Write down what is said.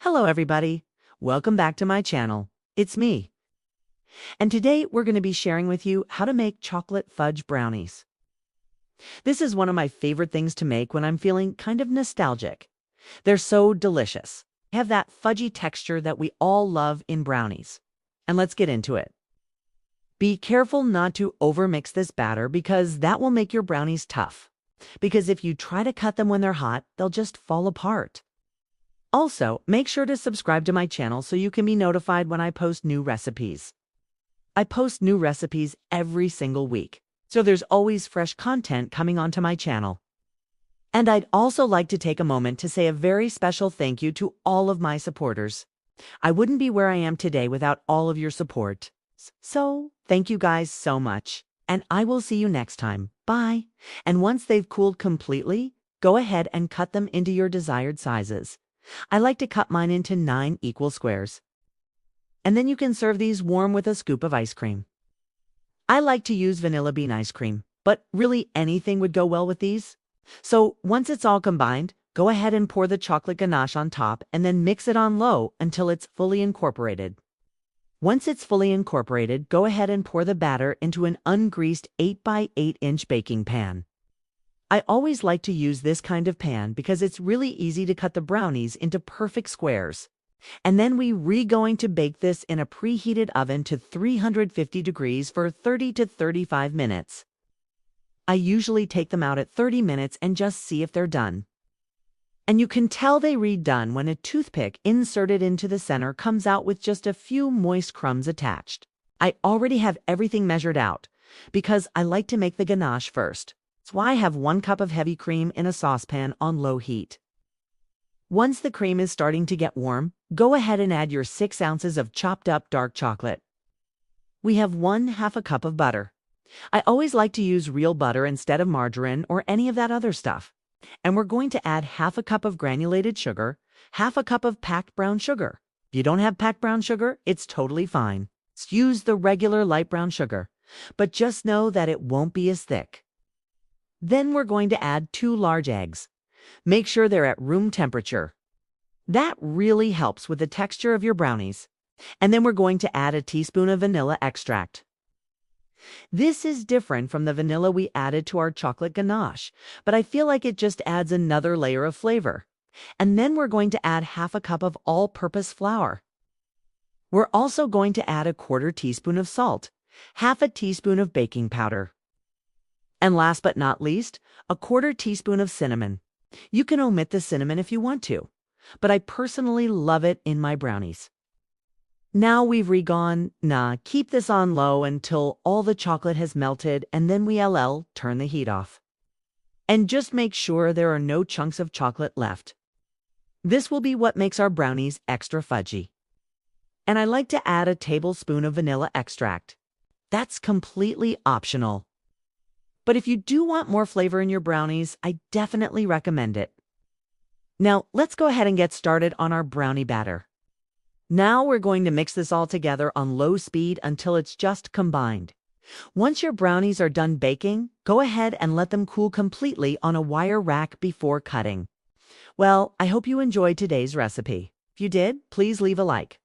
Hello everybody, welcome back to my channel. It's me. And today we're going to be sharing with you how to make chocolate fudge brownies. This is one of my favorite things to make when I'm feeling kind of nostalgic. They're so delicious. They have that fudgy texture that we all love in brownies. And let's get into it. Be careful not to overmix this batter because that will make your brownies tough. Because if you try to cut them when they're hot, they'll just fall apart. Also, make sure to subscribe to my channel so you can be notified when I post new recipes. I post new recipes every single week, so there's always fresh content coming onto my channel. And I'd also like to take a moment to say a very special thank you to all of my supporters. I wouldn't be where I am today without all of your support. So, thank you guys so much, and I will see you next time. Bye! And once they've cooled completely, go ahead and cut them into your desired sizes. I like to cut mine into 9 equal squares. And then you can serve these warm with a scoop of ice cream. I like to use vanilla bean ice cream, but really anything would go well with these. So once it's all combined, go ahead and pour the chocolate ganache on top and then mix it on low until it's fully incorporated. Once it's fully incorporated, go ahead and pour the batter into an ungreased 8 by 8 inch baking pan. I always like to use this kind of pan because it's really easy to cut the brownies into perfect squares. And then we're going to bake this in a preheated oven to 350 degrees for 30 to 35 minutes. I usually take them out at 30 minutes and just see if they're done. And you can tell they read done when a toothpick inserted into the center comes out with just a few moist crumbs attached. I already have everything measured out because I like to make the ganache first. That's why I have 1 cup of heavy cream in a saucepan on low heat. Once the cream is starting to get warm, go ahead and add your 6 ounces of chopped up dark chocolate. We have 1/2 cup of butter. I always like to use real butter instead of margarine or any of that other stuff. And we're going to add 1/2 cup of granulated sugar, 1/2 cup of packed brown sugar. If you don't have packed brown sugar, it's totally fine. Just use the regular light brown sugar, but just know that it won't be as thick. Then we're going to add 2 large eggs. Make sure they're at room temperature. That really helps with the texture of your brownies. And then we're going to add a teaspoon of vanilla extract. This is different from the vanilla we added to our chocolate ganache, but I feel like it just adds another layer of flavor. And then we're going to add 1/2 cup of all-purpose flour. We're also going to add a 1/4 teaspoon of salt, 1/2 teaspoon of baking powder. And last but not least, a 1/4 teaspoon of cinnamon. You can omit the cinnamon if you want to, but I personally love it in my brownies. Now we've keep this on low until all the chocolate has melted, and then we turn the heat off. And just make sure there are no chunks of chocolate left. This will be what makes our brownies extra fudgy. And I like to add a tablespoon of vanilla extract. That's completely optional. But if you do want more flavor in your brownies, I definitely recommend it. Now, let's go ahead and get started on our brownie batter. Now we're going to mix this all together on low speed until it's just combined. Once your brownies are done baking, go ahead and let them cool completely on a wire rack before cutting. Well, I hope you enjoyed today's recipe. If you did, please leave a like.